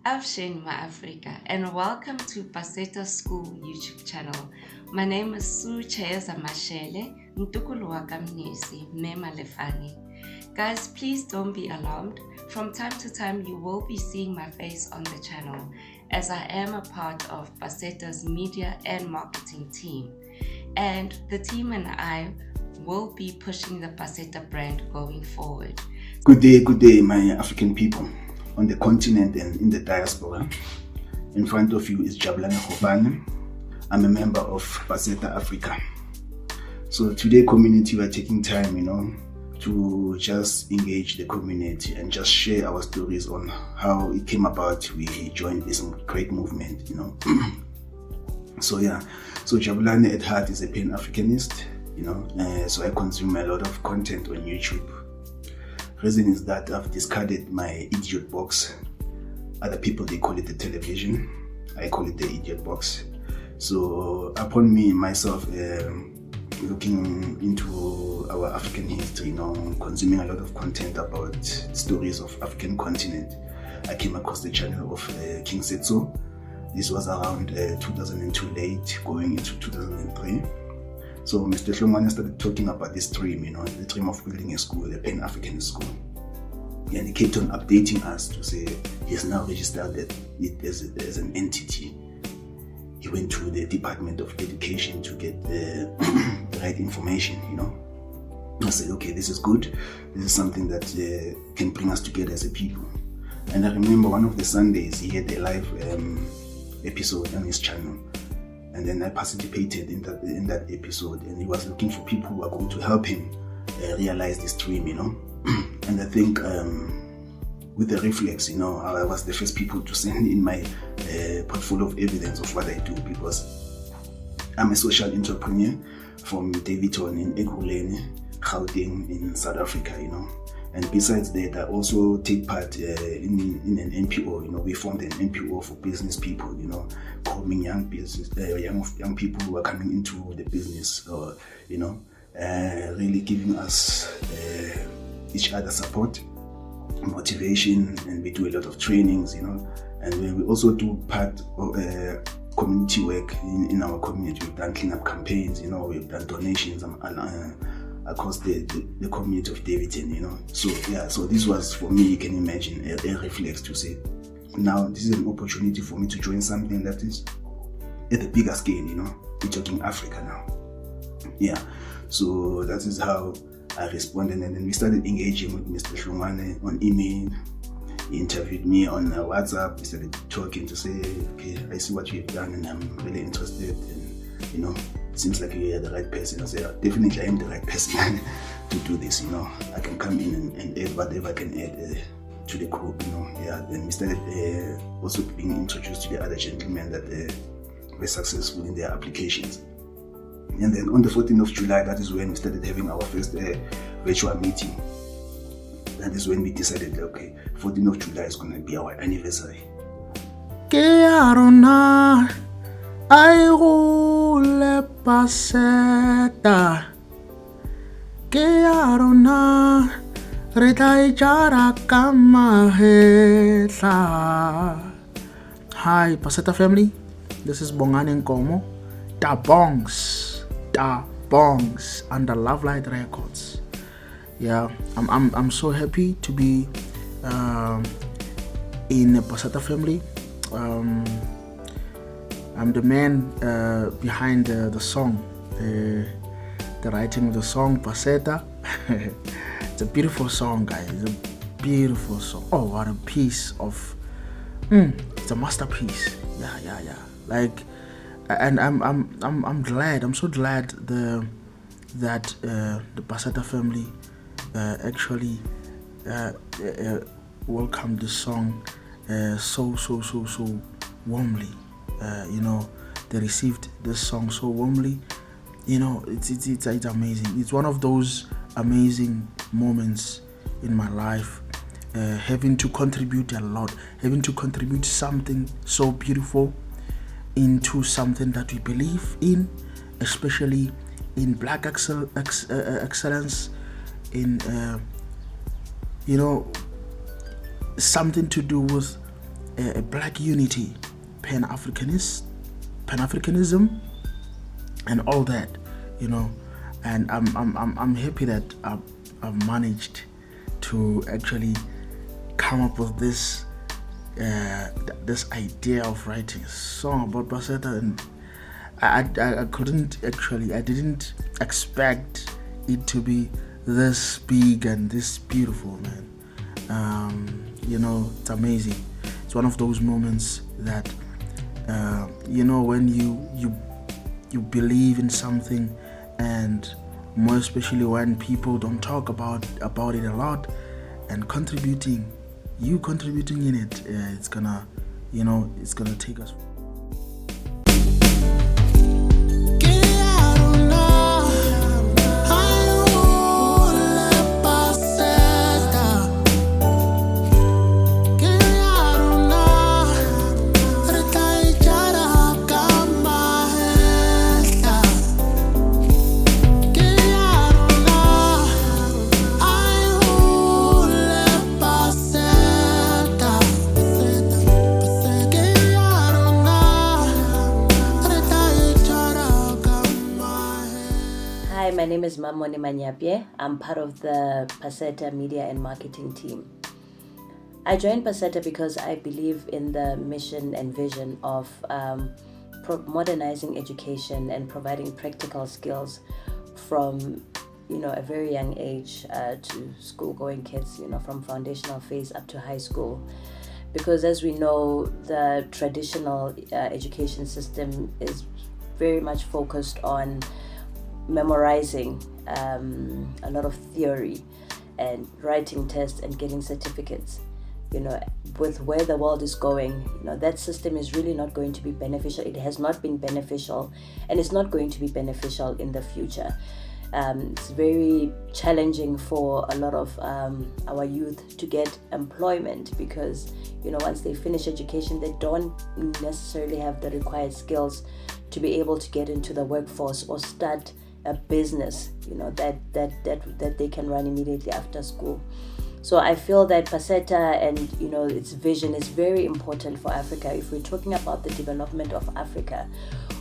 Afshin Ma Africa, and welcome to PASETA School YouTube channel. My name is Su Cheza Mashele, Ntukulu Wakamnisi, Mema Lefani. Guys, please don't be alarmed. From time to time, you will be seeing my face on the channel, as I am a part of PASETA's media and marketing team. And the team and I will be pushing the PASETA brand going forward. Good day, my African people on the continent and in the diaspora. In front of you is Jabulani Khobane. I'm a member of PASETA Africa. So today, community, we're taking time, to just engage the community and just share our stories on how it came about. We joined this great movement, So Jabulani at heart is a Pan-Africanist, so I consume a lot of content on YouTube. Reason is that I've discarded my idiot box. Other people, they call it the television. I call it the idiot box. So upon me myself looking into our African history, consuming a lot of content about stories of African continent, I came across the channel of King Setso. This was around 2002 late, going into 2003. So Mr. Hlongwane started talking about this dream, the dream of building a school, a Pan-African school. And he kept on updating us to say he's now registered it as an entity. He went to the Department of Education to get the right information, I said, okay, this is good. This is something that can bring us together as a people. And I remember one of the Sundays he had a live episode on his channel. And then I participated in that episode, and he was looking for people who are going to help him realize this dream, And I think with the reflex, I was the first people to send in my portfolio of evidence of what I do, because I'm a social entrepreneur from Davidton in Ekurhuleni, Gauteng in South Africa, And besides that, I also take part in an NPO. We formed an NPO for business people, grooming young people who are coming into the business, or really giving us each other support, motivation, and we do a lot of trainings, And we also do part of community work in our community. We've done cleanup campaigns, we've done donations across the community of Davidton, So this was, for me, you can imagine, a reflex to say, now this is an opportunity for me to join something that is at a bigger scale, We're talking Africa now. So that is how I responded, and then we started engaging with Mr. Hlongwane on email. He interviewed me on WhatsApp. We started talking to say, okay, I see what you've done and I'm really interested, and it seems like you're the right person. I said, definitely I am the right person to do this, I can come in and add whatever I can add to the group, Then we started also being introduced to the other gentlemen that were successful in their applications. And then on the 14th of July, that is when we started having our first virtual meeting. That is when we decided, okay, 14th of July is going to be our anniversary. Ai gole paseta ke ya rona re tla ijara ka mahetla. Hi Paseta family, this is Bongani Nkomo, Da Bongs under Love Light Records. I'm so happy to be in the Paseta family. I'm the man behind the song, the writing of the song, Paseta. It's a beautiful song, guys. It's a beautiful song. Oh, what a piece of... it's a masterpiece. Yeah. And I'm glad. I'm so glad that the Paseta family actually welcomed this song so warmly. They received this song so warmly. It's amazing. It's one of those amazing moments in my life, having to contribute a lot, having to contribute something so beautiful into something that we believe in, especially in Black excellence, in something to do with a black unity, Pan-Africanism, and all that, and I'm happy that I've managed to actually come up with this idea of writing a song about Paseta, and I didn't expect it to be this big and this beautiful, man. It's amazing. It's one of those moments that when you believe in something, and more especially when people don't talk about it a lot, and contributing in it, it's gonna take us. Hi, my name is Mamone Manyapye. I'm part of the PASETA Media and Marketing team. I joined PASETA because I believe in the mission and vision of modernizing education and providing practical skills from a very young age to school-going kids, from foundational phase up to high school. Because as we know, the traditional education system is very much focused on memorizing a lot of theory and writing tests and getting certificates. With where the world is going, that system is really not going to be beneficial. It has not been beneficial, and it's not going to be beneficial in the future. It's very challenging for a lot of our youth to get employment because, once they finish education, they don't necessarily have the required skills to be able to get into the workforce or start a business, that they can run immediately after school. So I feel that PASETA and its vision is very important for Africa. If we're talking about the development of Africa,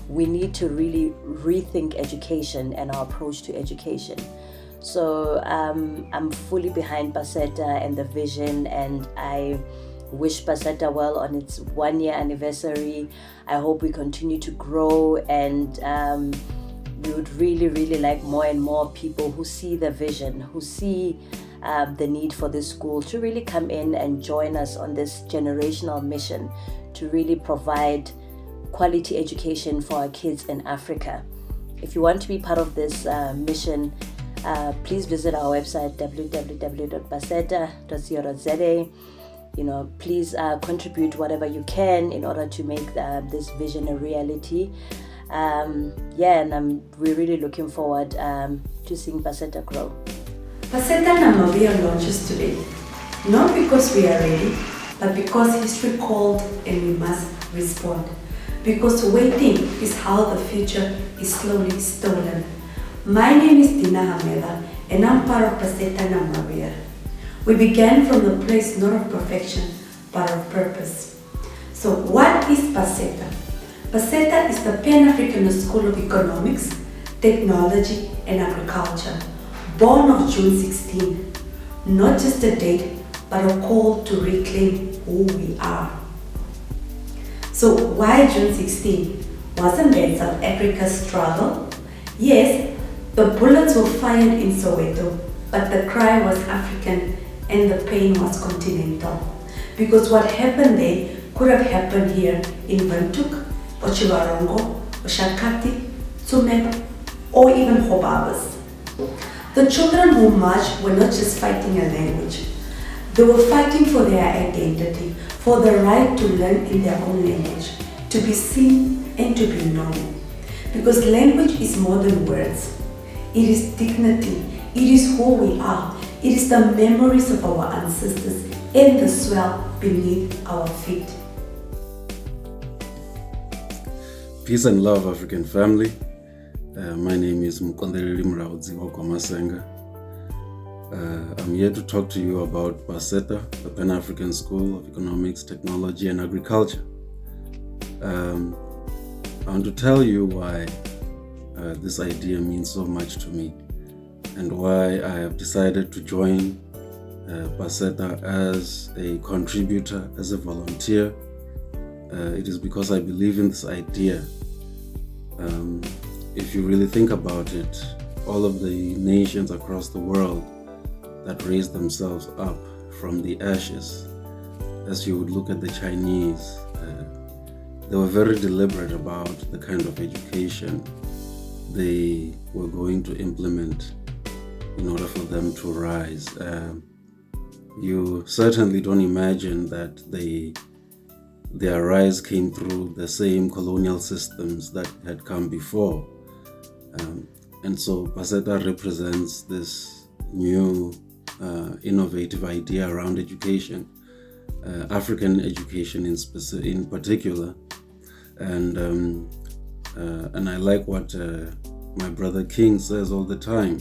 we need to really rethink education and our approach to education. So I'm fully behind PASETA and the vision, and I wish PASETA well on its 1-year anniversary. I hope we continue to grow, and we would really, really like more and more people who see the vision, who see the need for this school to really come in and join us on this generational mission to really provide quality education for our kids in Africa. If you want to be part of this mission, please visit our website www.paseta.co.za. Please contribute whatever you can in order to make this vision a reality. And we're really looking forward to seeing PASETA grow. PASETA Namibia launches today, not because we are ready, but because history called and we must respond. Because waiting is how the future is slowly stolen. My name is Dina Hameda, and I'm part of PASETA Namibia. We began from the place not of perfection, but of purpose. So what is PASETA? PASETA is the Pan-African School of Economics, Technology and Agriculture, born of June 16, not just a date, but a call to reclaim who we are. So why June 16? Wasn't that South Africa's struggle? Yes, the bullets were fired in Soweto, but the cry was African and the pain was continental. Because what happened there could have happened here in Windhoek, Chivarongo, Oshakati, Tsumeb, or even Hobabas. The children who marched were not just fighting a language. They were fighting for their identity, for the right to learn in their own language, to be seen and to be known. Because language is more than words. It is dignity. It is who we are. It is the memories of our ancestors and the soil beneath our feet. Peace and love, African family. My name is Mukondeli Mraudzi Okomasenga. I'm here to talk to you about PASETA, the Pan-African School of Economics, Technology and Agriculture. I want to tell you why this idea means so much to me and why I have decided to join PASETA as a contributor, as a volunteer. It is because I believe in this idea. If you really think about it, all of the nations across the world that raised themselves up from the ashes, as you would look at the Chinese, they were very deliberate about the kind of education they were going to implement in order for them to rise. You certainly don't imagine that their rise came through the same colonial systems that had come before. And so PASETA represents this new innovative idea around education, African education in particular. And I like what my brother King says all the time,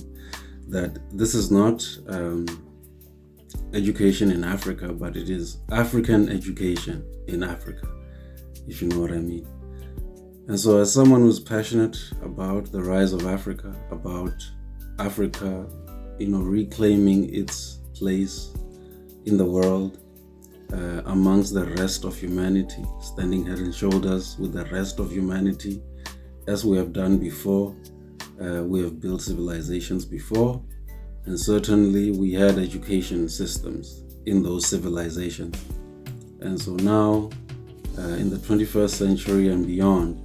that this is not education in Africa, but it is African education in Africa, if you know what I mean. And so as someone who's passionate about the rise of Africa, about Africa, reclaiming its place in the world amongst the rest of humanity, standing head and shoulders with the rest of humanity, as we have done before. We have built civilizations before, and certainly we had education systems in those civilizations. And so now, in the 21st century and beyond,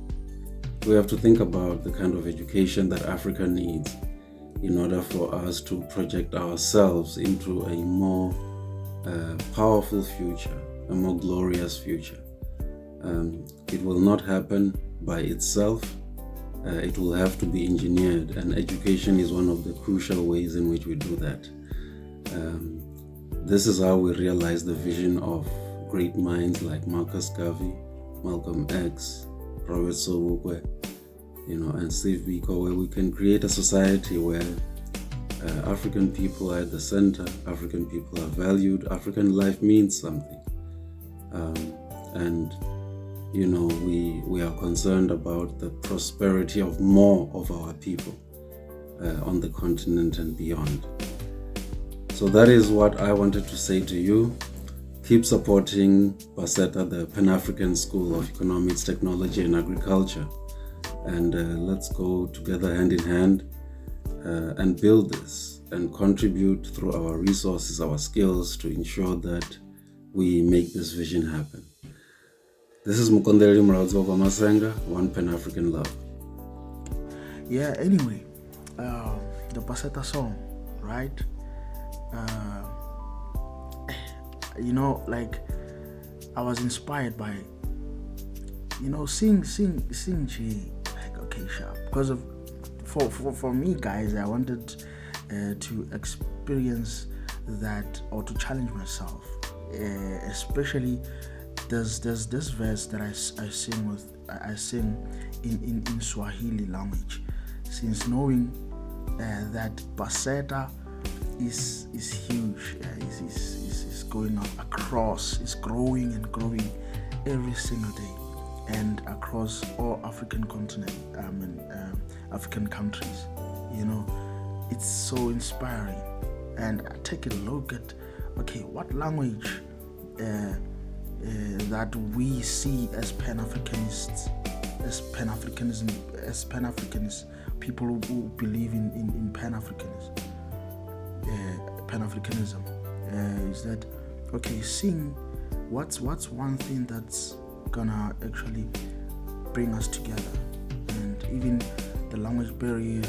we have to think about the kind of education that Africa needs in order for us to project ourselves into a more powerful future, a more glorious future. It will not happen by itself. It will have to be engineered, and education is one of the crucial ways in which we do that. This is how we realize the vision of great minds like Marcus Garvey, Malcolm X, Robert Sobukwe, and Steve Biko, where we can create a society where African people are at the center, African people are valued, African life means something. And we are concerned about the prosperity of more of our people on the continent and beyond. So that is what I wanted to say to you. Keep supporting PASETA, the Pan-African School of Economics, Technology and Agriculture. And let's go together hand in hand and build this and contribute through our resources, our skills, to ensure that we make this vision happen. This is Mukondeli Muradzo Masenga, One Pan-African Love. Yeah, anyway, the PASETA song, right? I was inspired by, sing G, like, okay, sharp. Because for me, guys, I wanted to experience that, or to challenge myself, especially there's this verse that I sing in Swahili language, since knowing that PASETA is huge, is going up across, is growing and growing every single day, and across all African continent, African countries. It's so inspiring. And I take a look at, what language that we see as Pan-Africanists, as Pan-Africanists, people who believe in Pan-Africanism, is that, sing, what's one thing that's gonna actually bring us together, and even the language barrier.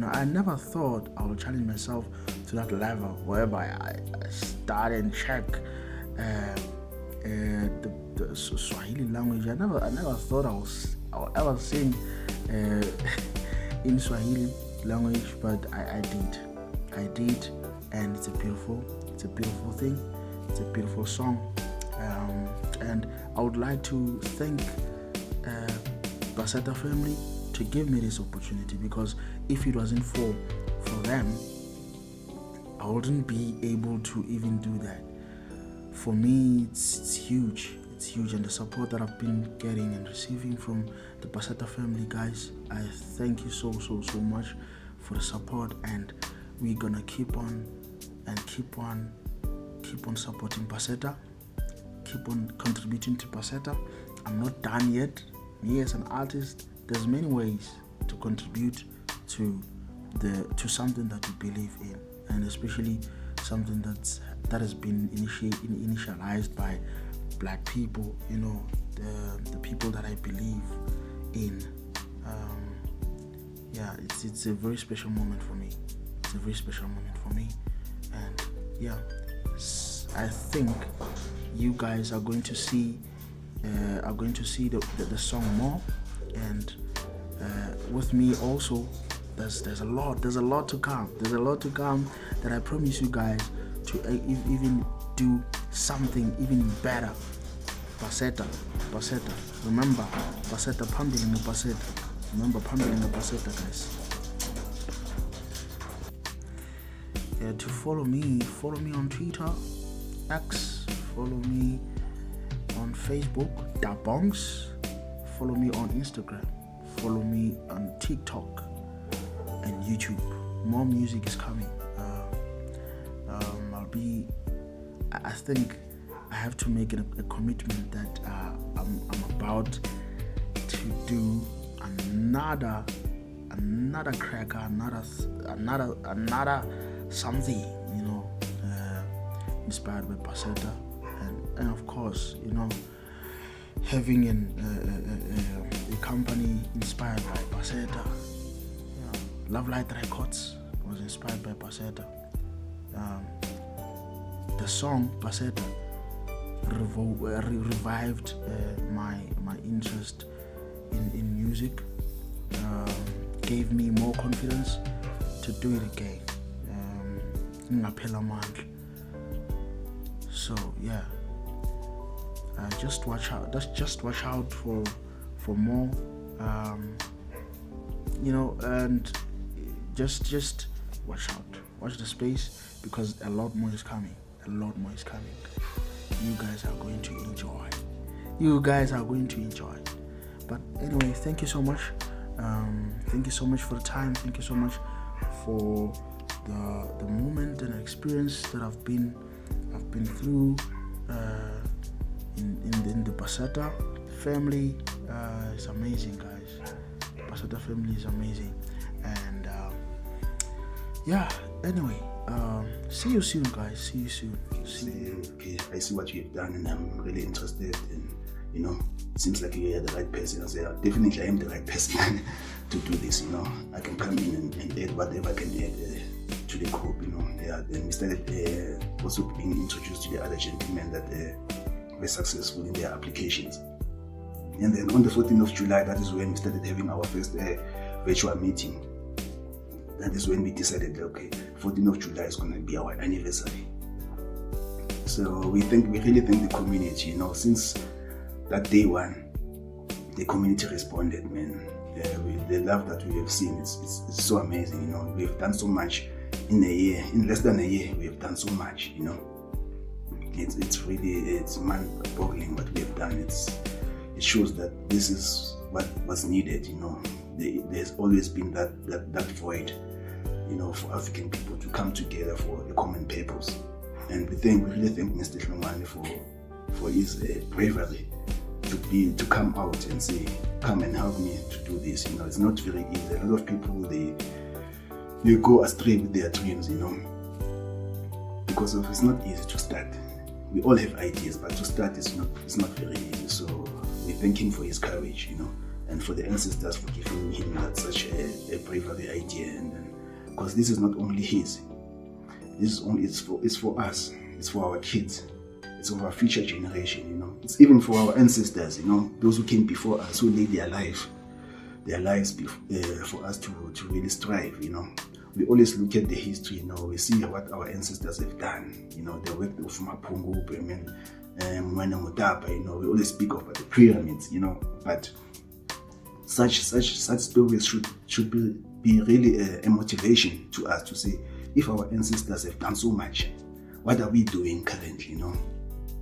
I never thought I would challenge myself to that level, whereby I start and check the Swahili language. I never thought I'll ever sing in Swahili language, but I did, and it's a beautiful thing. It's a beautiful song, and I would like to thank PASETA family to give me this opportunity, because if it wasn't for them, I wouldn't be able to even do that. For me, it's huge. It's huge, and the support that I've been getting and receiving from the PASETA family, guys, I thank you so much for the support, and we're gonna keep on supporting PASETA, keep on contributing to PASETA. I'm not done yet. Me as an artist, there's many ways to contribute to something that you believe in, and especially something that has been initialized by Black people, the people that I believe in. It's a very special moment for me. It's a very special moment for me, and I think you guys are going to see the song more, and with me also. There's a lot to come. There's a lot to come that I promise you guys to even do something even better. PASETA. Remember, PASETA pumping in the PASETA. Remember, pumping in the PASETA, guys. To follow me on Twitter, X. Follow me on Facebook, Dabongs. Follow me on Instagram. Follow me on TikTok and YouTube. More music is coming. I think I have to make a commitment that I'm about to do another cracker, another something, inspired by PASETA, and of course, having a company inspired by PASETA. Love Light Records was inspired by PASETA. The song PASETA revived my interest in music, gave me more confidence to do it again. So just watch out. Just watch out for more. And just watch out. Watch the space, because a lot more is coming. You guys are going to enjoy. But anyway, thank you so much. Thank you so much for the time. Thank you so much for the moment and experience that I've been through in the PASETA family. It's amazing, guys. PASETA family is amazing, and anyway, see you soon, guys. See you soon. Okay, I see what you've done, and I'm really interested, and it seems like you're the right person. I say, definitely I am the right person to do this. I can come in and add whatever I can add to the group. Then we started also being introduced to the other gentlemen that were successful in their applications. And then on the 14th of July, that is when we started having our first virtual meeting. That is when we decided, okay, 14th of July is going to be our anniversary. So we really thank the community. Since that day one, the community responded, man. The love that we have seen, it's so amazing. We've done so much in a year. In less than a year, we have done so much. It's mind-boggling what we have done. It shows that this is what was needed. There's always been that void, for African people to come together for a common purpose. And we really thank Mr. Hlongwane for his bravery to come out and say, come and help me to do this. It's not very easy. A lot of people, they go astray with their dreams, because it's not easy to start. We all have ideas, but to start it's not very easy. So we thank him for his courage, and for the ancestors for giving him such a bravery idea. And because this is not only his, it's for us, it's for our kids, it's for our future generation. It's even for our ancestors, those who came before us, who laid their lives for us to really strive. We always look at the history, we see what our ancestors have done, the work of Mapungu, we always speak about the pyramids, but such stories should be really a motivation to us to say, if our ancestors have done so much, what are we doing currently, you know?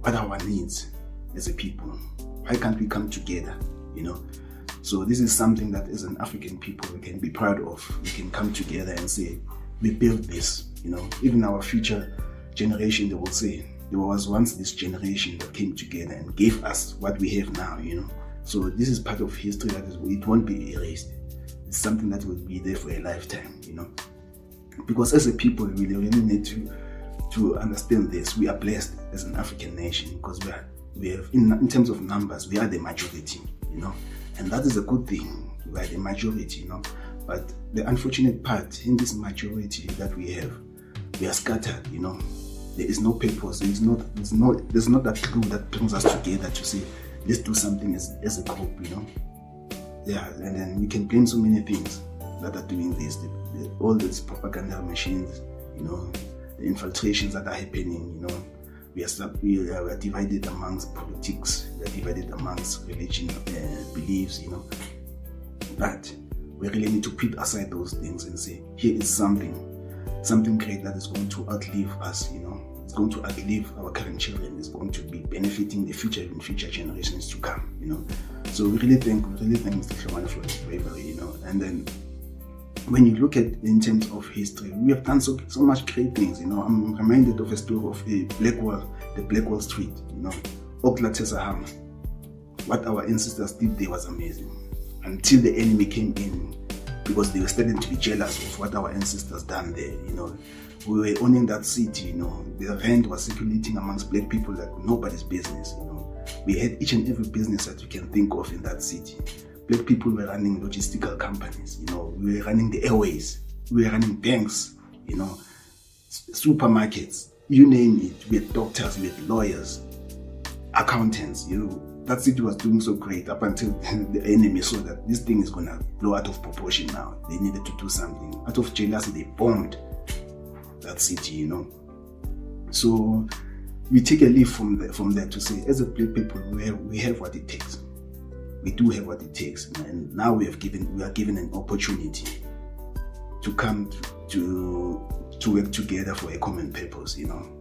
What are our needs as a people? Why can't we come together, you know? So this is something that as an African people we can be proud of. We can come together and say, we built this, you know. Even our future generation, they will say, there was once this generation that came together and gave us what we have now, you know. So this is part of history that it won't be erased. It's something that will be there for a lifetime, you know. Because as a people, we really need to understand this. We are blessed as an African nation because we have in terms of numbers, we are the majority, you know. And that is a good thing. We are the majority, you know. But the unfortunate part in this majority that we have, we are scattered, you know. There is no purpose. There's not that glue that brings us together to say, let's do something as a group, you know. Yeah, and then we can blame so many things that are doing this. All these propaganda machines, you know, the infiltrations that are happening, you know. We are divided amongst politics, we are divided amongst religion, beliefs, you know. But we really need to put aside those things and say, here is something great that is going to outlive us, you know. It's going to outlive our current children. It's going to be benefiting the future generations to come, you know. So we really thank Mr. Shawana for his bravery, you know. And then when you look at in terms of history, we have done so much great things, you know. I'm reminded of a story of the Blackwell Street, you know. Okla Tesaham. What our ancestors did there was amazing. Until the enemy came in, because they were starting to be jealous of what our ancestors done there, you know. We were owning that city, you know. The rent was circulating amongst black people like nobody's business, you know. We had each and every business that you can think of in that city. Black people were running logistical companies, you know. We were running the airways. We were running banks, you know, supermarkets, you name it. We had doctors, we had lawyers, accountants, you know. That city was doing so great up until the enemy saw that this thing is going to blow out of proportion now. They needed to do something. Out of jealousy, they bombed that city, you know. So we take a leaf from there to say, as a black people, we have what it takes. We do have what it takes, and now we are given an opportunity to come to work together for a common purpose, you know.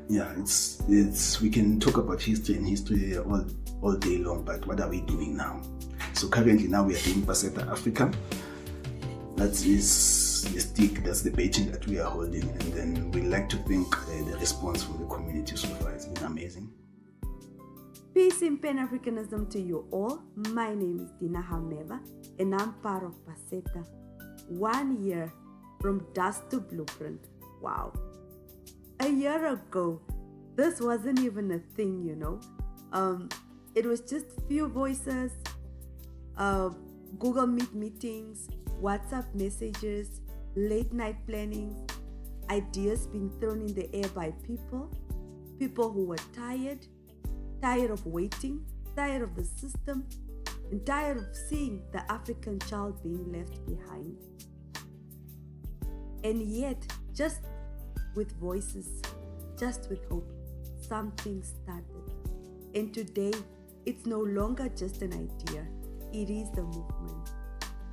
Yeah, it's we can talk about history all day long, but what are we doing now? So currently now we are doing PASETA Africa. That is the stick, that's the baton that we are holding, and then we like to thank the response from the community so far. It's been amazing. Peace and Pan-Africanism to you all. My name is Dina Hameva and I'm part of PASETA. 1 year from dust to blueprint. Wow. A year ago, this wasn't even a thing, you know. It was just few voices, Google Meet meetings, WhatsApp messages, late night plannings, ideas being thrown in the air by people who were tired of waiting, tired of the system, and tired of seeing the African child being left behind. And yet, just with voices, just with hope, something started. And today, it's no longer just an idea, it is the movement.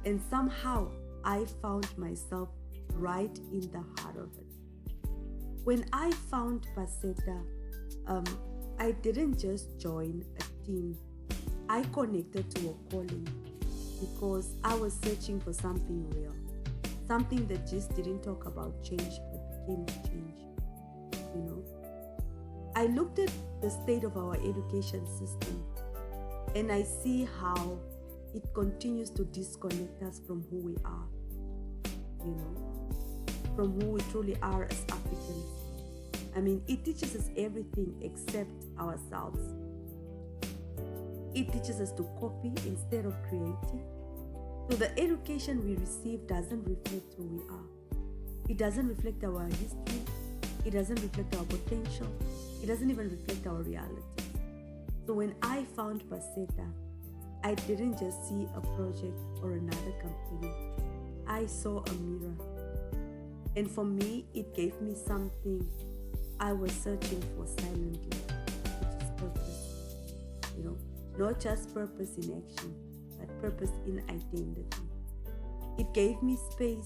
And somehow, I found myself right in the heart of it. When I found PASETA, I didn't just join a team. I connected to a calling because I was searching for something real, something that just didn't talk about change but became change. You know, I looked at the state of our education system and I see how it continues to disconnect us from who we are, you know, from who we truly are as Africans. I mean, it teaches us everything except ourselves. It teaches us to copy instead of creating. So the education we receive doesn't reflect who we are. It doesn't reflect our history. It doesn't reflect our potential. It doesn't even reflect our reality. So when I found PASETA, I didn't just see a project or another company. I saw a mirror. And for me, it gave me something I was searching for silently, which is purpose. You know, not just purpose in action, but purpose in identity. It gave me space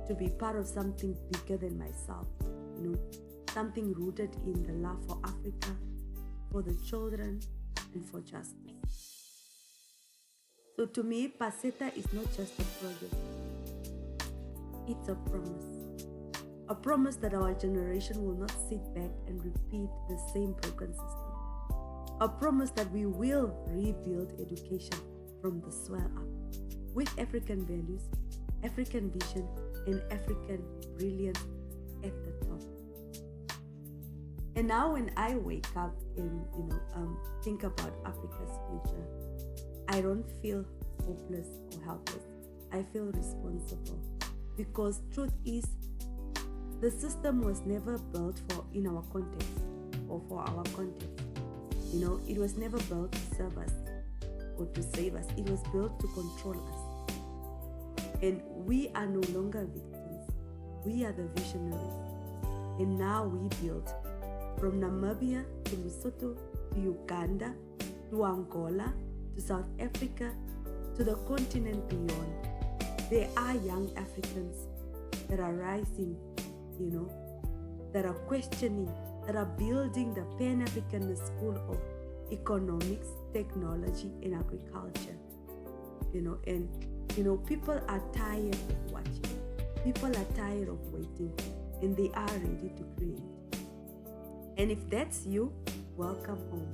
to to be part of something bigger than myself, something rooted in the love for Africa, for the children, and for justice. So to me, PASETA is not just a project. It's a promise. A promise that our generation will not sit back and repeat the same broken system. A promise that we will rebuild education from the swell up with African values, African vision, and African brilliance at the top. And now when I wake up and think about Africa's future, I don't feel hopeless or helpless. I feel responsible, because truth is, the system was never built in our context or for our context. It was never built to serve us or to save us. It was built to control us. And we are no longer victims. We are the visionaries. And now we build from Namibia to Lesotho to Uganda to Angola to South Africa to the continent beyond. There are young Africans that are rising, that are questioning, that are building the Pan-Africanist School of Economics, Technology, and Agriculture. And people are tired of watching. People are tired of waiting, and they are ready to create. And if that's you, welcome home.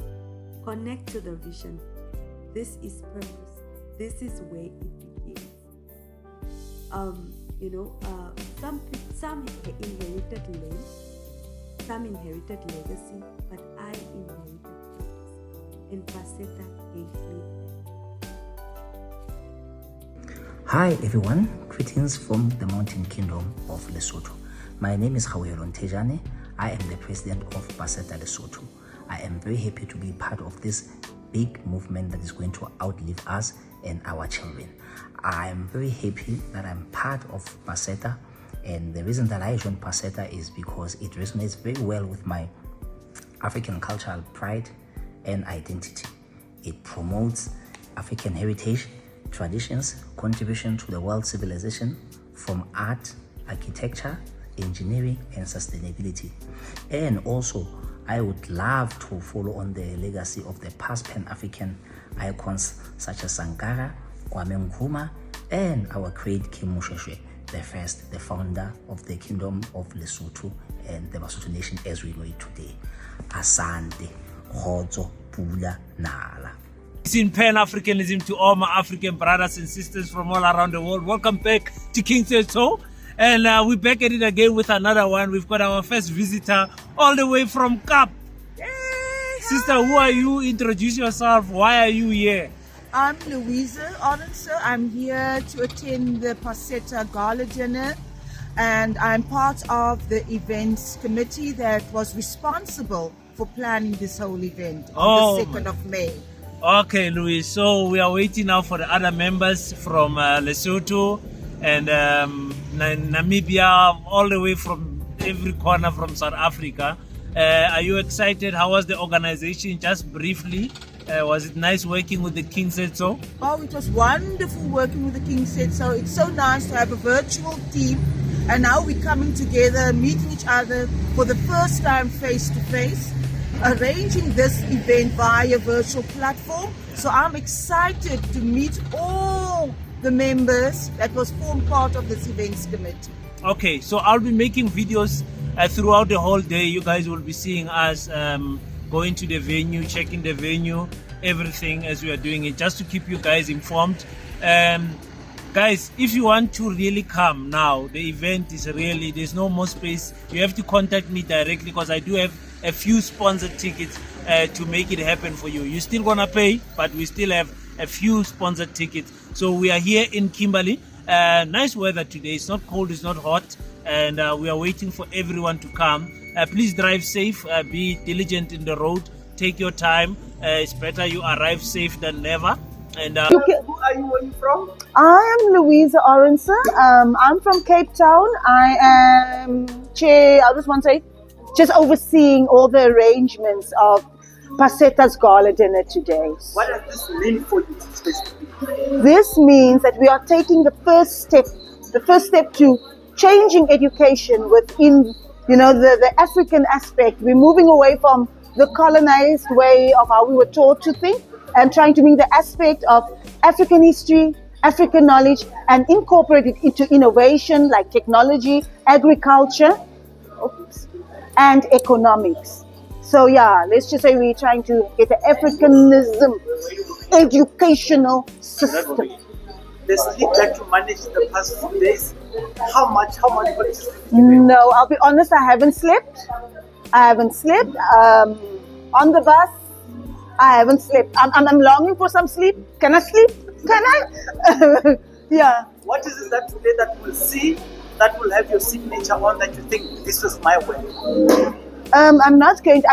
Connect to the vision. This is purpose. This is where it begins. Some inherited land, some inherited legacy, but I inherited purpose, and PASETA gave me that. Hi everyone, greetings from the Mountain Kingdom of Lesotho. My name is Hawelon Tejane. I am the president of PASETA Lesotho. I am very happy to be part of this big movement that is going to outlive us and our children. I am very happy that I'm part of PASETA, and the reason that I joined PASETA is because it resonates very well with my African cultural pride and identity. It promotes African heritage, traditions, contribution to the world civilization from art, architecture, engineering, and sustainability. And also, I would love to follow on the legacy of the past Pan-African icons such as Sankara, Kwame Nkrumah, and our great Kim Mosheshe, the founder of the Kingdom of Lesotho and the Basotho Nation as we know it today. Asante, Khotso, Pula, Nala. In Pan-Africanism to all my African brothers and sisters from all around the world. Welcome back to King Said So. And we're back at it again with another one. We've got our first visitor all the way from Cap. Sister, who are you? Introduce yourself. Why are you here? I'm Louise Orense. I'm here to attend the PASETA Gala Dinner, and I'm part of the events committee that was responsible for planning this whole event on the 2nd of May. Okay, Louise. So we are waiting now for the other members from Lesotho and Namibia, all the way from every corner from South Africa. Are you excited? How was the organization? Just briefly, was it nice working with the King Said So? Oh, it was wonderful working with the King Said So. It's so nice to have a virtual team, and now we're coming together, meeting each other for the first time face to face, arranging this event via virtual platform. So I'm excited to meet all the members that was formed part of this events committee. Okay, so I'll be making videos throughout the whole day. You guys will be seeing us going to the venue, checking the venue, everything as we are doing it, just to keep you guys informed. Guys, if you want to really come now, the event is really, there's no more space. You have to contact me directly, because I do have a few sponsored tickets to make it happen for you. You're still gonna pay, but we still have a few sponsored tickets. So we are here in Kimberley. Nice weather today. It's not cold, it's not hot, and we are waiting for everyone to come. Please drive safe, be diligent in the road, take your time. It's better you arrive safe than never. And who are you? Where are you from? I am Louise Orense. I'm from Cape Town. I am just overseeing all the arrangements of PASETA's Gala Dinner today. What does this mean for you specifically? This means that we are taking the first step to changing education within, the African aspect. We're moving away from the colonized way of how we were taught to think and trying to bring the aspect of African history, African knowledge, and incorporate it into innovation like technology, agriculture, and economics. So yeah, let's just say we're trying to get the Africanism educational system. The sleep that you managed the past few days, how much No, I'll be honest, I haven't slept. On the bus, I haven't slept. I'm longing for some sleep. Can I sleep? Can I? Yeah. What is it that today that we'll see that will have your signature on that you think this was my work? I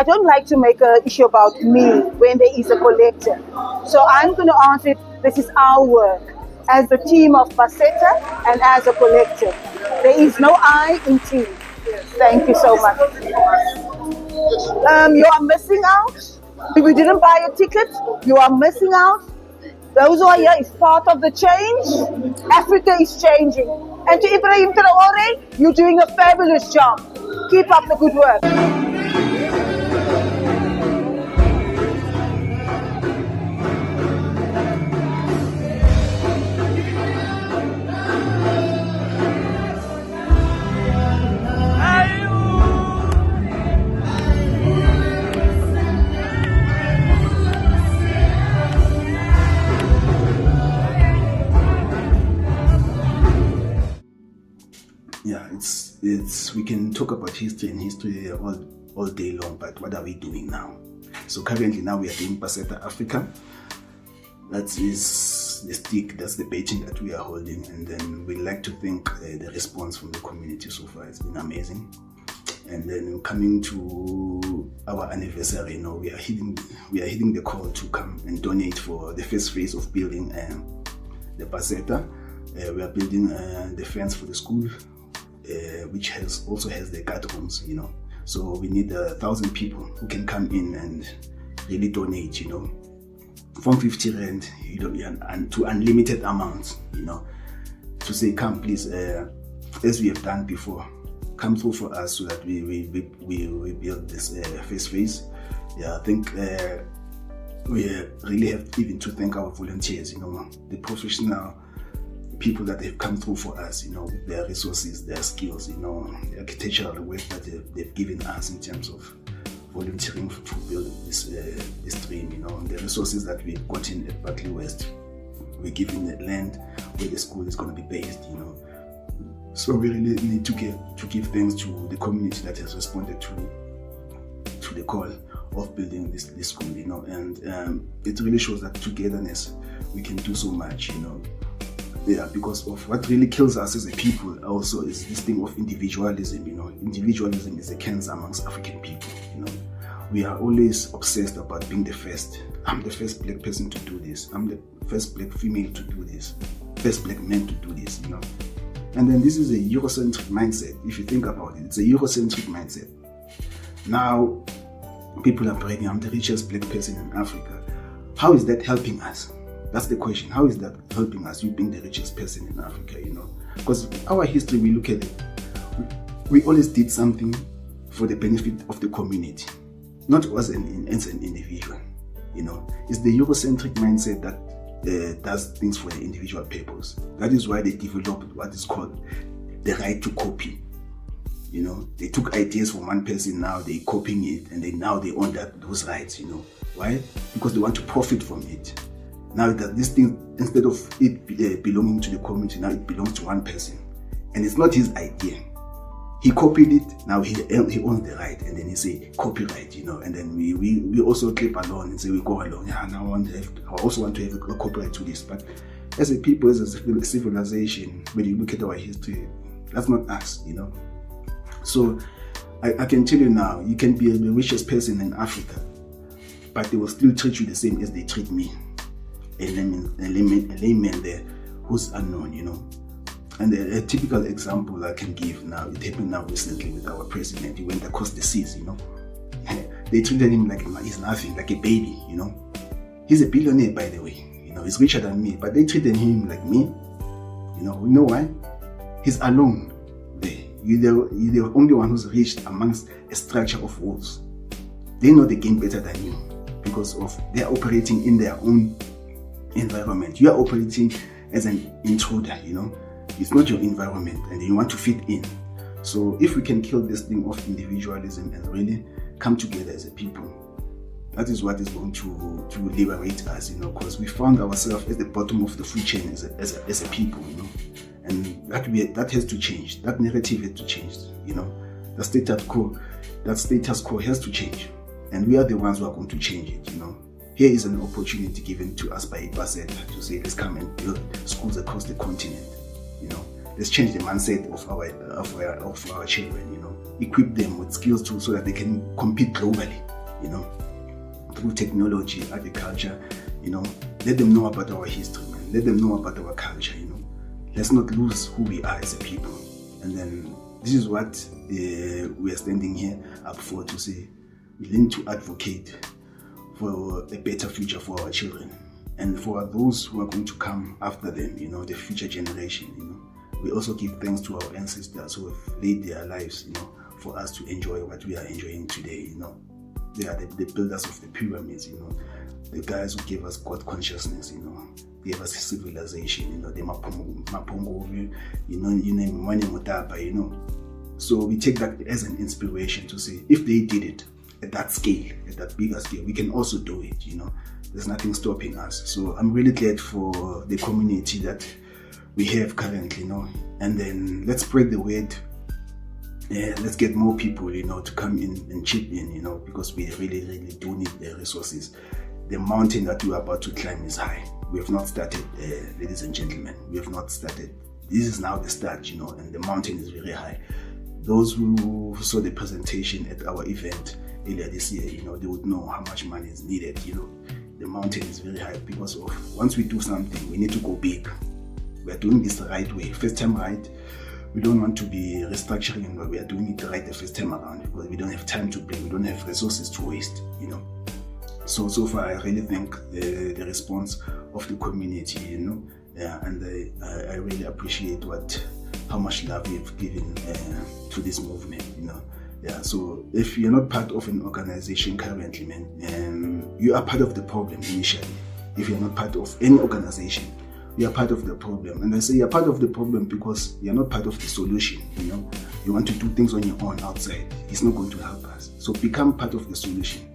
don't like to make an issue about me when there is a collective. So I'm going to answer it, this is our work as a team of PASETA and as a collective. There is no I in team. Thank you so much. You are missing out. If you didn't buy a ticket, you are missing out. Those who are here is part of the change. Africa is changing. And to Ibrahim Traore, you're doing a fabulous job. Keep up the good work. Yeah, it's we can talk about history and history all day long, but what are we doing now? So currently now we are doing PASETA Africa. That is the stick, that's the baton that we are holding, and then we like to think the response from the community so far has been amazing. And then coming to our anniversary, we are hitting the call to come and donate for the first phase of building the PASETA. We are building the fence for the school, which also has the guard rooms, So we need 1,000 people who can come in and really donate, from 50 rand, and to unlimited amounts, to say, come please, as we have done before, come through for us so that we build this first phase. Yeah, I think we really have even to thank our volunteers, the professional people that have come through for us, with their resources, their skills, the architectural work that they've given us in terms of volunteering to build this dream, the resources that we've gotten at Barclay West. We're given the land where the school is going to be based, So we really need to give thanks to the community that has responded to the call of building this school, and it really shows that togetherness, we can do so much, Yeah, because of what really kills us as a people also is this thing of individualism, Individualism is a cancer amongst African people, We are always obsessed about being the first. I'm the first black person to do this. I'm the first black female to do this. First black man to do this, And then this is a Eurocentric mindset. If you think about it, it's a Eurocentric mindset. Now, people are bragging, I'm the richest black person in Africa. How is that helping us? That's the question. How is that helping us, you being the richest person in Africa, Because our history, we look at it, we always did something for the benefit of the community, not as an individual, It's the Eurocentric mindset that does things for the individual purpose. That is why they developed what is called the right to copy. They took ideas from one person, now they're copying it, and now they own those rights, Why? Because they want to profit from it. Now that this thing, instead of it belonging to the community, now it belongs to one person. And it's not his idea. He copied it, now he owns the right, and then he say copyright, and then we also clip along and say we go along. Yeah, now I also want to have a copyright to this. But as a people, as a civilization, when you look at our history, that's not us, So I can tell you now, you can be the richest person in Africa, but they will still treat you the same as they treat me. A layman there who's unknown, And a typical example I can give now, it happened now recently with our president. He went across the seas, They treated him like he's nothing, like a baby, He's a billionaire, by the way, he's richer than me, but they treated him like me. You know why? He's alone. You're the only one who's reached amongst a structure of wolves. They know the game better than you because of they're operating in their own environment. You are operating as an intruder, It's not your environment and you want to fit in. So if we can kill this thing of individualism and really come together as a people, that is what is going to liberate us, because we found ourselves at the bottom of the food chain as a people, and that has to change. That narrative has to change, The status quo has to change, and we are the ones who are going to change it, Here is an opportunity given to us by PASETA to say, let's come and build schools across the continent, Let's change the mindset of our children, Equip them with skills too, so that they can compete globally, through technology, agriculture, Let them know about our history, man. Let them know about our culture, Let's not lose who we are as a people. And then this is what we are standing here up for, to say we need to advocate for a better future for our children and for those who are going to come after them, the future generation, We also give thanks to our ancestors who have laid their lives, for us to enjoy what we are enjoying today, They are the builders of the pyramids, the guys who gave us God consciousness, gave us civilization, the Mapongovi, Mwane Mutapa, So we take that as an inspiration to say, if they did it at that scale, at that bigger scale, we can also do it, There's nothing stopping us. So I'm really glad for the community that we have currently, And then let's spread the word. Let's get more people, to come in and chip in, because we really, really do need the resources. The mountain that we're about to climb is high. We have not started, ladies and gentlemen. We have not started. This is now the start, and the mountain is very high. Those who saw the presentation at our event earlier this year, they would know how much money is needed, The mountain is very high because of once we do something, we need to go big. We are doing this the right way, first time right. We don't want to be restructuring, but we are doing it right the first time around because we don't have time to play, we don't have resources to waste, So far, I really think the response of the community, and I really appreciate how much love you've given to this movement, So if you're not part of an organization currently, man, you are part of the problem initially. If you're not part of any organization, you are part of the problem. And I say you're part of the problem because you're not part of the solution, You want to do things on your own outside. It's not going to help us. So become part of the solution.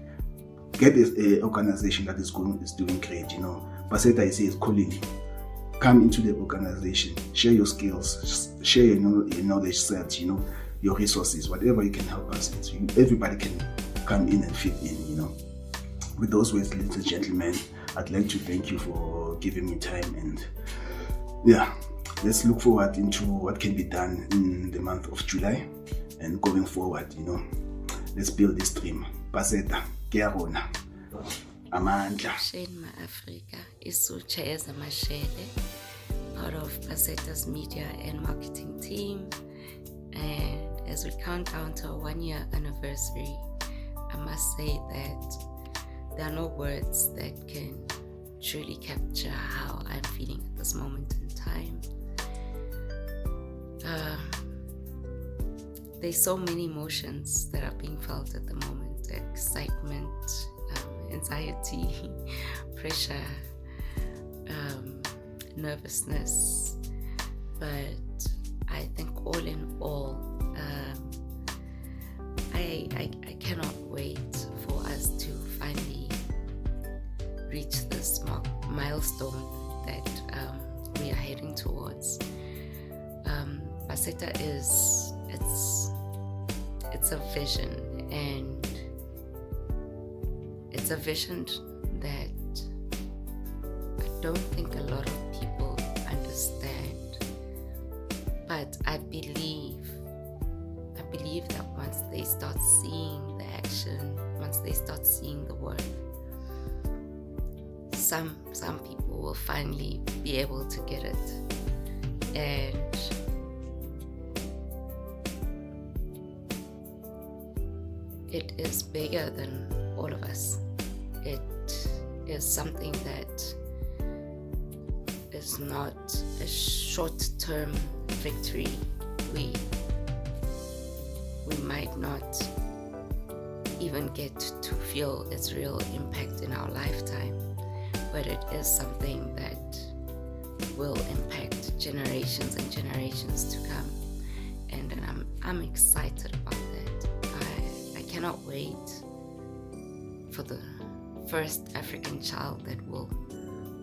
Get an organization that is doing great, PASETA is calling you. Come into the organization, share your skills, share your knowledge sets, your resources, whatever you can help us with. So everybody can come in and fit in, With those words, ladies and gentlemen, I'd like to thank you for giving me time, and let's look forward into what can be done in the month of July and going forward, Let's build this dream. PASETA, Kiarona, Amandla. Shane Africa is Chayeza Mashele, part of PASETA's media and marketing team. And as we count down to our 1-year anniversary, I must say that there are no words that can truly capture how I'm feeling at this moment in time. There's so many emotions that are being felt at the moment: excitement, anxiety, pressure, nervousness. But I think all in all, I cannot wait for us to finally reach this milestone that we are heading towards. PASETA it's a vision, and it's a vision that I don't think a lot of people understand. But I believe that once they start seeing the action, once they start seeing the work, some people will finally be able to get it. And it is bigger than all of us. It is something that is not a short-term victory. we might not even get to feel its real impact in our lifetime, but it is something that will impact generations and generations to come. And I'm excited about that. I cannot wait for the first African child that will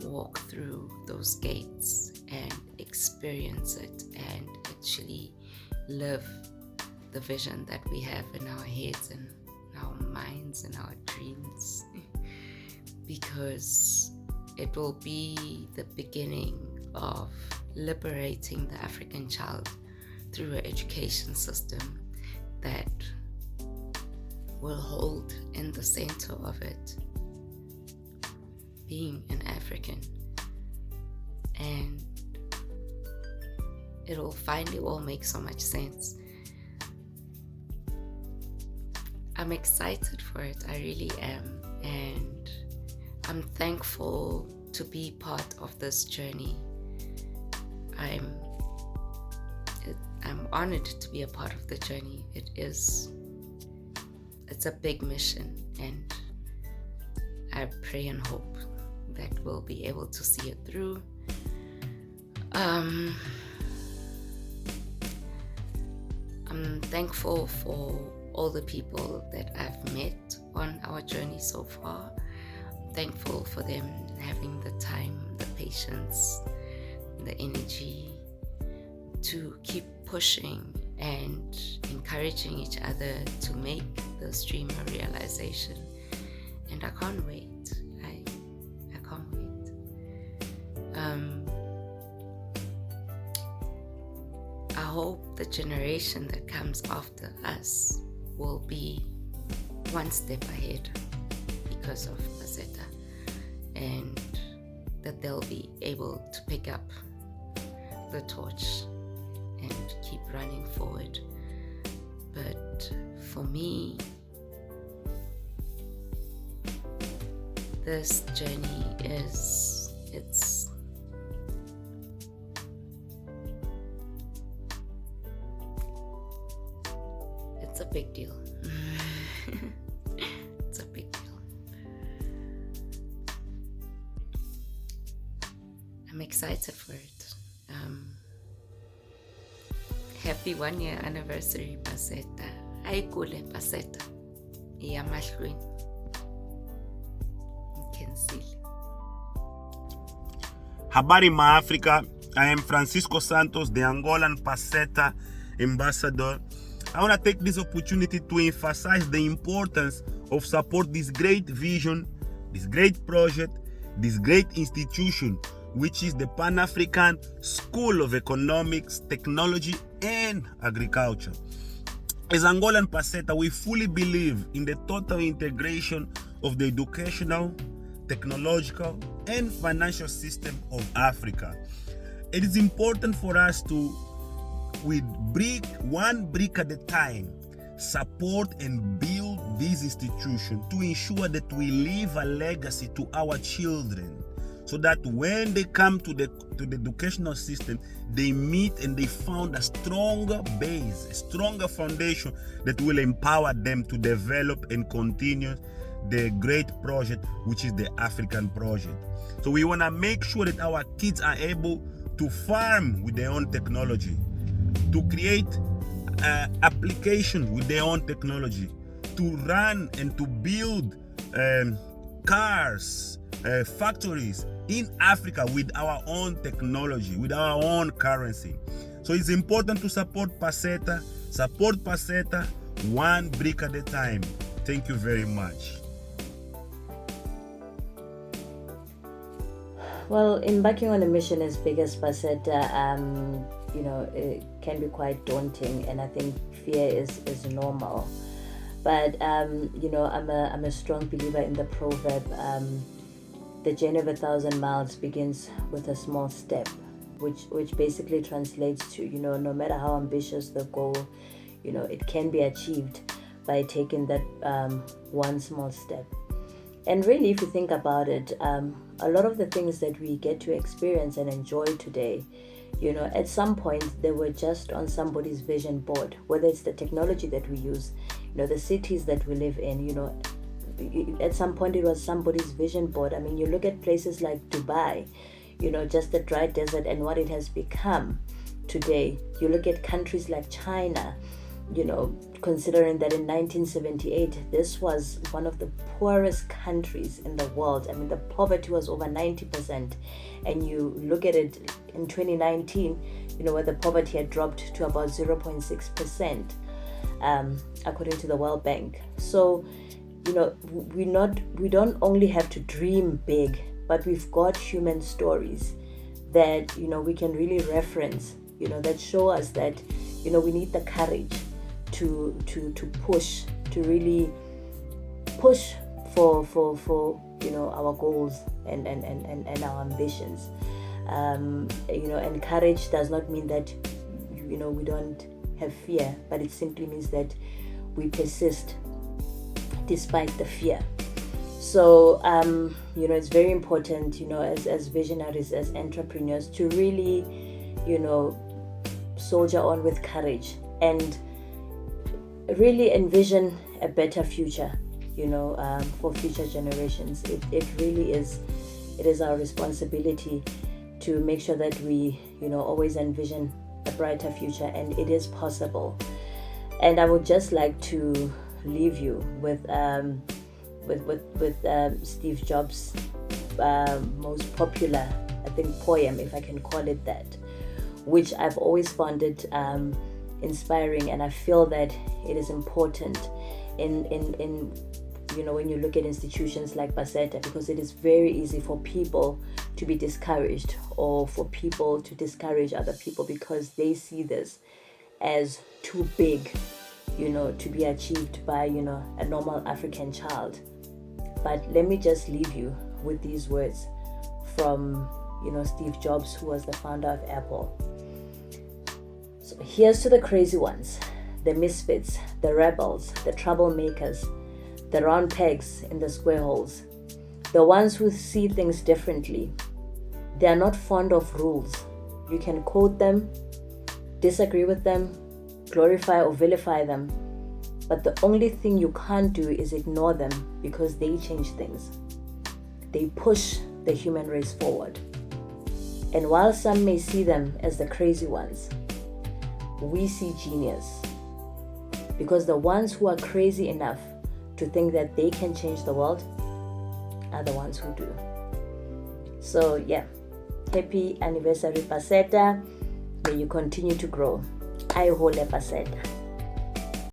walk through those gates and experience it and actually live the vision that we have in our heads and our minds and our dreams, because it will be the beginning of liberating the African child through an education system that will hold in the center of it being an African, and it will finally all make so much sense. I'm excited for it, I really am, and I'm thankful to be part of this journey. I'm honored to be a part of the journey. It's a big mission, and I pray and hope that we'll be able to see it through. I'm thankful for all the people that I've met on our journey so far. I'm thankful for them having the time, the patience, the energy to keep pushing and encouraging each other to make this dream a realization. And I can't wait. I can't wait. I hope the generation that comes after us will be one step ahead because of PASETA, and that they'll be able to pick up the torch and keep running forward. But for me, this journey it's a big deal. It's a big deal. I'm excited for it. Happy 1 year anniversary, PASETA. Ayikule PASETA. Iyamahlweni. Mkhensile. Habari Ma-Africa. I am Francisco Santos, the Angolan PASETA ambassador. I want to take this opportunity to emphasize the importance of support this great vision, this great project, this great institution, which is the Pan-African School of Economics, Technology and Agriculture. As Angolan PASETA, we fully believe in the total integration of the educational, technological and financial system of Africa. It is important for us to, with one brick at a time, support and build this institution to ensure that we leave a legacy to our children, so that when they come to the educational system, they meet and they found a stronger base, a stronger foundation that will empower them to develop and continue the great project, which is the African project. So we want to make sure that our kids are able to farm with their own technology, to create application with their own technology, to run and to build cars, factories in Africa with our own technology, with our own currency. So it's important to support PASETA, one brick at a time. Thank you very much. Well, embarking on a mission as big as PASETA, it can be quite daunting, and I think fear is normal. But I'm a strong believer in the proverb, the journey of 1,000 miles begins with a small step, which basically translates to, no matter how ambitious the goal, it can be achieved by taking that one small step. And really, if you think about it, a lot of the things that we get to experience and enjoy today, You know, at some point they were just on somebody's vision board, whether it's the technology that we use, you know, the cities that we live in, you know, at some point it was somebody's vision board. I mean, you look at places like Dubai, you know, just a dry desert and what it has become today. You look at countries like China, you know, considering that in 1978 this was one of the poorest countries in the world. I mean, the poverty was over 90%, and you look at it in 2019, you know, where the poverty had dropped to about 0.6%, according to the World Bank. So, you know, we don't only have to dream big, but we've got human stories that, you know, we can really reference, you know, that show us that, you know, we need the courage to push, to really push for you know, our goals and our ambitions. You know, and courage does not mean that, you know, we don't have fear, but it simply means that we persist despite the fear. So you know, it's very important, you know, as visionaries, as entrepreneurs, to really, you know, soldier on with courage and really envision a better future, you know, for future generations. It really is, it is our responsibility to make sure that we, you know, always envision a brighter future, and it is possible. And I would just like to leave you with Steve Jobs' most popular, I think, poem, if I can call it that, which I've always found it inspiring, and I feel that it is important in you know, when you look at institutions like PASETA, because it is very easy for people to be discouraged, or for people to discourage other people because they see this as too big, you know, to be achieved by, you know, a normal African child. But let me just leave you with these words from, you know, Steve Jobs, who was the founder of Apple. So here's to the crazy ones, the misfits, the rebels, the troublemakers, the round pegs in the square holes, the ones who see things differently. They are not fond of rules. You can quote them, disagree with them, glorify or vilify them, but the only thing you can't do is ignore them, because they change things. They push the human race forward. And while some may see them as the crazy ones, we see genius, because the ones who are crazy enough to think that they can change the world are the ones who do. So yeah, happy anniversary PASETA. May you continue to grow. I hold PASETA.